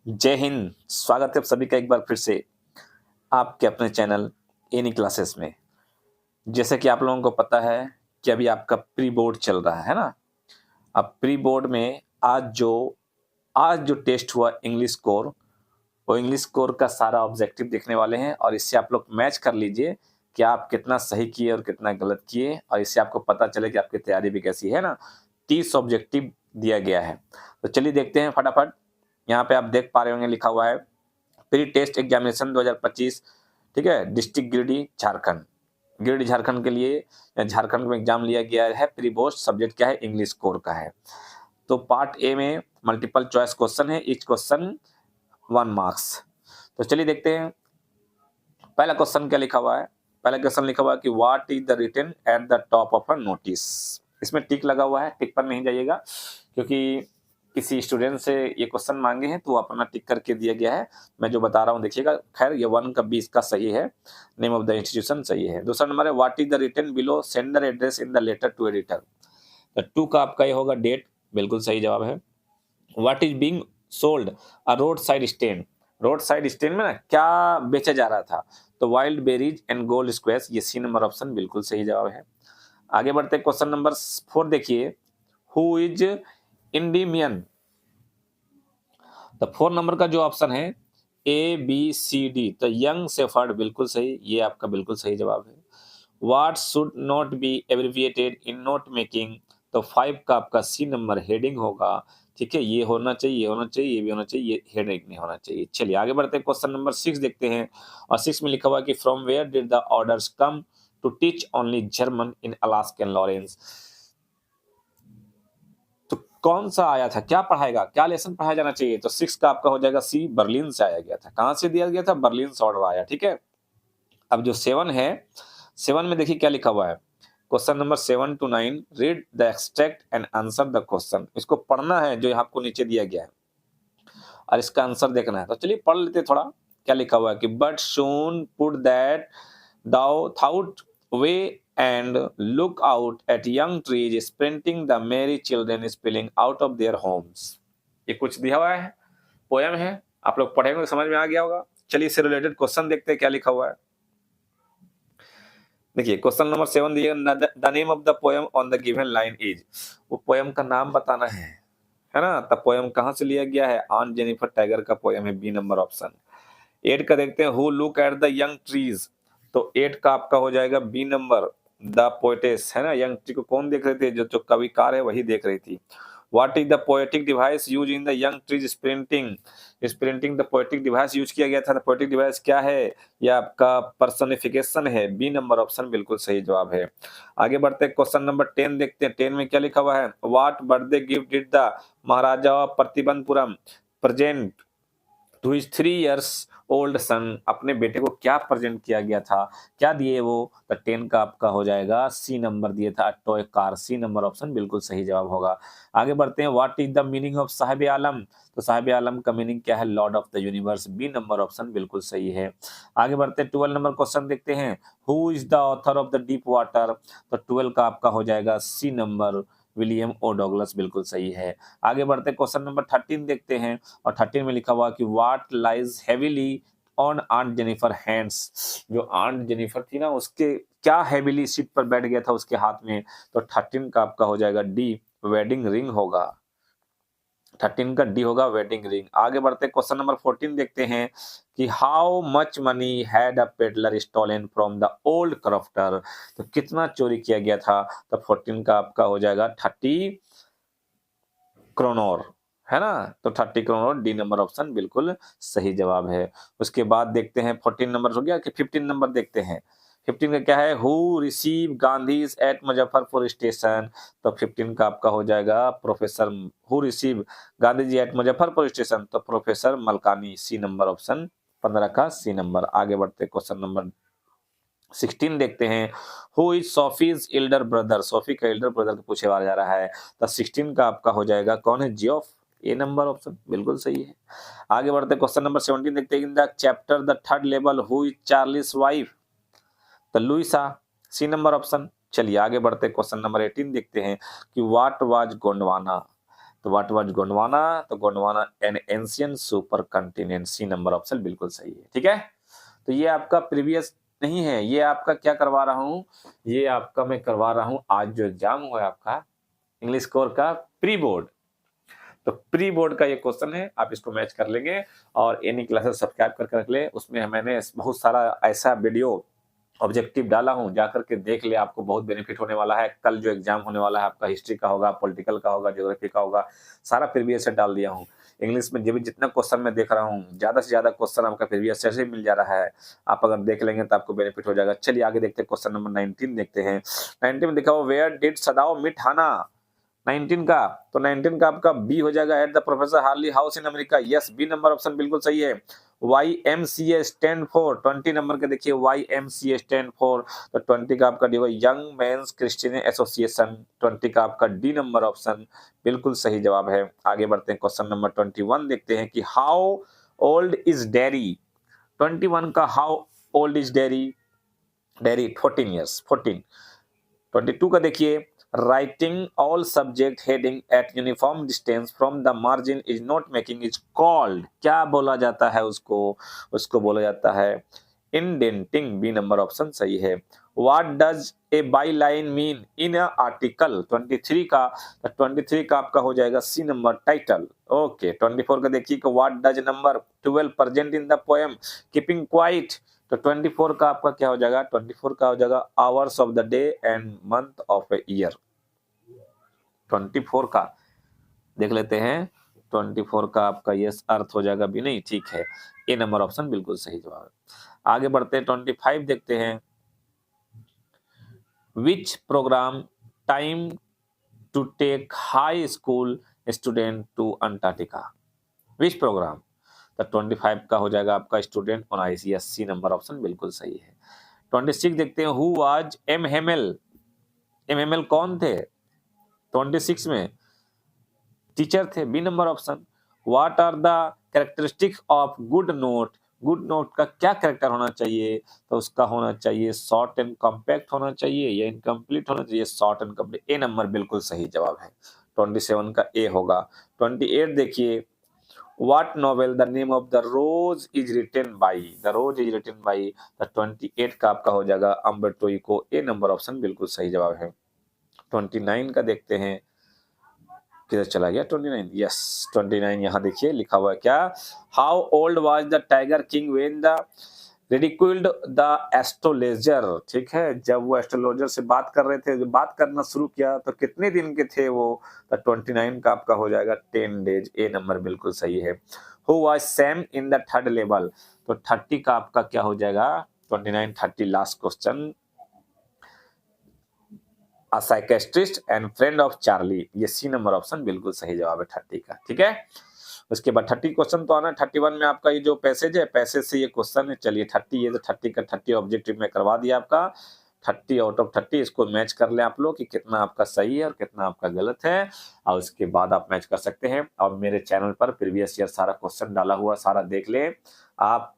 जय हिंद। स्वागत है आप सभी का एक बार फिर से आपके अपने चैनल एनी क्लासेस में। जैसे कि आप लोगों को पता है कि अभी आपका प्री बोर्ड चल रहा है ना। अब प्री बोर्ड में आज जो टेस्ट हुआ इंग्लिश कोर, वो इंग्लिश कोर का सारा ऑब्जेक्टिव देखने वाले हैं और इससे आप लोग मैच कर लीजिए कि आप कितना सही किए और कितना गलत किए, और इससे आपको पता चले कि आपकी तैयारी भी कैसी है ना। 30 ऑब्जेक्टिव दिया गया है, तो चलिए देखते हैं फटाफट। यहाँ पे आप देख पा रहे होंगे लिखा हुआ है प्री टेस्ट एग्जामिनेशन 2025। ठीक है, डिस्ट्रिक्ट गिरिडीह झारखंड। गिरिडीह झारखंड के लिए झारखंड में एग्जाम लिया गया है। प्री बोर्ड सब्जेक्ट क्या है? इंग्लिश कोर का है। तो पार्ट ए में मल्टीपल चॉइस क्वेश्चन है, ईच क्वेश्चन 1 मार्क्स। तो चलिए देखते हैं पहला क्वेश्चन क्या लिखा हुआ है। पहला क्वेश्चन लिखा हुआ है कि what is the written at the top of a notice. इसमें टिक लगा हुआ है, टिक पर नहीं जाइएगा क्योंकि किसी स्टूडेंट से ये क्वेश्चन मांगे हैं तो अपना टिक करके दिया गया है। मैं जो बता रहा हूँ देखिएगा। खैर ये 1 का 20 का सही है, नेम ऑफ द इंस्टीट्यूशन सही है। दूसरा नंबर है what is the written below sender address in the letter to editor. तो 2 का आपका ये होगा डेट, बिल्कुल सही जवाब है। What is being sold a road side stand. Road side stand में ना क्या बेचा जा रहा था? तो wild berries and gold squares, ये सी नंबर ऑप्शन बिल्कुल सही जवाब है। आगे बढ़ते क्वेश्चन नंबर 4 देखिए, हु इज इंडिमियन। तो 4 नंबर का जो ऑप्शन है ए बी सी डी, तो यंग शेफर्ड बिल्कुल सही, ये आपका बिल्कुल सही जवाब है। What should not be abbreviated in note making, तो 5 का आपका सी नंबर हेडिंग होगा। ठीक है, ये होना चाहिए, ये होना चाहिए, ये भी होना चाहिए, ये हेडिंग नहीं होना चाहिए। चलिए आगे बढ़ते हैं, क्वेश्चन नंबर 6 देखते हैं। और 6 में लिखा हुआ है कि from where did the orders come to teach only German in Alaskan Lawrence. तो कौन सा आया था, क्या पढ़ाएगा, क्या लेसन पढ़ाया जाना चाहिए? तो 6 का आपका हो जाएगा सी, बर्लिन से आया गया था। कहां से दिया गया था? बर्लिन से ऑर्डर आया। ठीक है, अब जो 7 है, 7 में देखिए क्या लिखा हुआ है। Question number 7 to 9, read the extract and answer the question. इसको पढ़ना है जो आपको नीचे दिया गया है और इसका आंसर देखना है। तो चलिए पढ़ लेते थोड़ा। क्या लिखा हुआ है कि but soon put that thou thought we and look out at young trees sprinting the merry children spilling out of their homes. ये कुछ दिया हुआ है, पोयम है, आप लोग पढ़ेंगे तो समझ में आ गया होगा। चलिए इससे रिलेटेड क्वेश्चन देखते हैं क्या लिखा हुआ है। देखिए क्वेश्चन नंबर 7 दिए, the name of the poem on the given line is. वो पोयम का नाम बताना है ना। तब पोयम कहां से लिया गया है? आन जेनिफर टाइगर का पोयम है, बी नंबर ऑप्शन। 8 का देखते हैं, who look at the young trees. तो 8 का आपका हो जाएगा बी नंबर, द पोएटेस, है ना। यंग ट्री को कौन देख रहे थे? जो जो कविकार है वही देख रही थी। What is the poetic device use in the young trees sprinting. Sprinting the poetic device use किया गया था। पोएटिक डिवाइस क्या है? यह आपका पर्सनिफिकेशन है, बी नंबर ऑप्शन बिल्कुल सही जवाब है। आगे बढ़ते हैं, क्वेश्चन नंबर 10 देखते हैं। 10 में क्या लिखा हुआ है? What birthday gift did the Maharaja of Pratibandapuram present to his 3 years old son. अपने बेटे को क्या प्रेजेंट किया गया था, क्या दिए वो? तो 10 का आपका हो जाएगा सी नंबर दिए था, toy car, C number option बिल्कुल सही जवाब होगा। आगे बढ़ते हैं, what is the meaning of साहिब आलम। तो साहिब आलम का मीनिंग क्या है? Lord of the universe, B number option बिल्कुल सही है। आगे बढ़ते हैं, 12 नंबर क्वेश्चन देखते हैं, who is the author of the deep water. तो 12 का आपका हो जाएगा सी नंबर, विलियम ओ डॉगलस, बिल्कुल सही है। आगे बढ़ते हैं, क्वेश्चन नंबर 13 देखते हैं। और 13 में लिखा हुआ कि what lies heavily on aunt Jennifer hands. जो आंट जेनिफर थी ना, उसके क्या हेवीली सीट पर बैठ गया था उसके हाथ में? तो 13 का आपका हो जाएगा डी, वेडिंग रिंग होगा। 13 का डी होगा, वेडिंग रिंग। आगे बढ़ते क्वेश्चन नंबर 14 देखते हैं कि how much money had a peddler stolen from the old crofter. तो कितना चोरी किया गया था? तो 14 का आपका हो जाएगा 30 क्रोनोर, है ना। तो 30 क्रोनोर, डी नंबर ऑप्शन बिल्कुल सही जवाब है। उसके बाद देखते हैं 14 नंबर हो गया कि 15 नंबर देखते हैं। 15 का क्या है? Who receive Gandhi at Muzaffarpur station. तो 15 का आपका हो जाएगा professor, who receive Gandhi ji at Muzaffarpur station, तो professor Malkani, C number option 15 का सी नंबर। आगे बढ़ते क्वेश्चन नंबर 16 देखते हैं, who is Sophie's elder brother. Sophie का एल्डर ब्रदर को पूछे जा रहा है। तो 16 का आपका हो जाएगा कौन है? जियोफ, ए नंबर ऑप्शन बिल्कुल सही है। आगे बढ़ते क्वेश्चन नंबर 17 देखते हैं, in the chapter the third level who is Charles wife. तो लुइसा, सी नंबर ऑप्शन। चलिए आगे बढ़ते क्वेश्चन नंबर 18 देखते हैं कि व्हाट वाज गोंडवाना। तो व्हाट वाज गोंडवाना, तो Gondwana an ancient super continent, C number option बिल्कुल सही है। ठीक है, तो ये आपका प्रीवियस नहीं है, ये आपका क्या करवा रहा हूँ, ये आपका मैं करवा रहा हूँ आज जो एग्जाम हुआ है आपका इंग्लिश कोर का प्री बोर्ड, तो प्री बोर्ड का ये क्वेश्चन है, आप इसको मैच कर लेंगे। और एनी क्लासेस सब्सक्राइब करके रख ले, उसमें मैंने बहुत सारा ऐसा वीडियो ऑब्जेक्टिव डाला हूं, जाकर के देख ले, आपको बहुत बेनिफिट होने वाला है। कल जो एग्जाम होने वाला है आपका हिस्ट्री का होगा, पॉलिटिकल का होगा, ज्योग्राफी का होगा, सारा प्रीवियस से डाल दिया हूं। इंग्लिश में जितना क्वेश्चन मैं देख रहा हूं, ज्यादा से ज्यादा क्वेश्चन आपका प्रीवियस से मिल जा रहा है। आप अगर देख लेंगे तो आपको बेनिफिट हो जाएगा। चलिए आगे देखते हैं, क्वेश्चन नंबर 19 देखते हैं। 19 में देखा हुआ, where did Sadao meet Hana, 19 का, तो 19 का आपका बी हो जाएगा, at the professor Harley house in America. Yes, B number option बिल्कुल सही है। YMCA स्टैंड फॉर, 20 नंबर के देखिए YMCA स्टैंड फॉर, तो 20 का आपका डी होगा यंग मेंस क्रिश्चियन एसोसिएशन, 20 का आपका डी नंबर ऑप्शन बिल्कुल सही जवाब है। आगे बढ़ते हैं, क्वेश्चन नंबर 21 देखते हैं कि हाउ ओल्ड इज डेरी, 21 का how old is dairy, dairy 14 years, 14। 22 का देखिए, writing all subject heading eight uniform distance from the margin is not making is called, क्या बोला जाता है उसको, उसको बोला जाता है इंडेंटिंग, बी नंबर ऑप्शन सही है। What does a by line mean in a article, 23 का, 23 का आपका हो जाएगा सी नंबर टाइटल। ओके, 24 का देखिए कि what does number 12 present in the poem keeping quiet, तो 24 का आपका क्या हो जाएगा, 24 का हो जाएगा hours of the day and month of a year. 24 का देख लेते हैं, 24 का आपका यस अर्थ हो जाएगा भी नहीं, ठीक है, ए नंबर ऑप्शन बिल्कुल सही जवाब है। आगे बढ़ते हैं, 25 देखते हैं। Which programme time to take high school student to Antarctica, which programme, तो 25 का हो जाएगा आपका student on ICS, C number option बिल्कुल सही है। 26 देखते हैं, who was M Hamel, M Hamel कौन थे, 26 में टीचर थे, B number option. What are the characteristics of good note, good note का क्या कैरेक्टर होना चाहिए, तो उसका होना चाहिए शॉर्ट एंड कॉम्पैक्ट होना चाहिए या इनकम्प्लीट होना चाहिए, short and complete, A number बिल्कुल सही जवाब है। 27 का ए होगा। 28 देखिए, What novel the name of the rose is written by? The rose is written by, the 28 का आपका हो जाएगा अम्बर्टो इको, ए नंबर ऑप्शन बिल्कुल सही जवाब है। 29 का देखते हैं, किधर चला गया 29, यस 29 यहाँ देखिए लिखा हुआ है क्या, how old was the tiger king when the ridiculed the astrologer, ठीक है, जब वो एस्ट्रोलॉजर से बात कर रहे थे, जब बात करना शुरू किया तो कितने दिन के थे वो, तो 29 का आपका हो जाएगा 10 डेज, ए नंबर बिल्कुल सही है। Who was Sam in the third level, तो 30 का आपका क्या हो जाएगा, 29 30 last question, a psychiatrist and friend of Charlie, ये सी नंबर ऑप्शन बिल्कुल सही जवाब है 30 का, ठीक है। उसके बाद 30 क्वेश्चन तो आना, 31 में आपका ये जो पैसेज है, पैसेज से ये क्वेश्चन है। चलिए 30, ये तो 30 का 30 ऑब्जेक्टिव में करवा दिया आपका, 30 आउट ऑफ 30, इसको मैच कर ले आप लोग कि कितना आपका सही है और कितना आपका गलत है, और उसके बाद आप मैच कर सकते हैं। और मेरे चैनल पर प्रीवियस ईयर सारा क्वेश्चन डाला हुआ, सारा देख ले आप।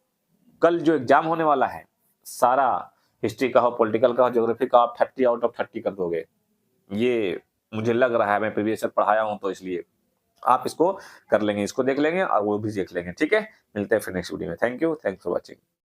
कल जो एग्जाम होने वाला है, सारा हिस्ट्री का हो, पॉलिटिकल का हो, ज्योग्राफी का, आप 30 आउट ऑफ 30 कर दोगे, ये मुझे लग रहा है, मैं प्रीवियस ईयर पढ़ाया हूं तो इसलिए आप इसको कर लेंगे, इसको देख लेंगे और वो भी देख लेंगे, ठीक है। मिलते हैं फिर नेक्स्ट वीडियो में। Thank you, thanks for watching.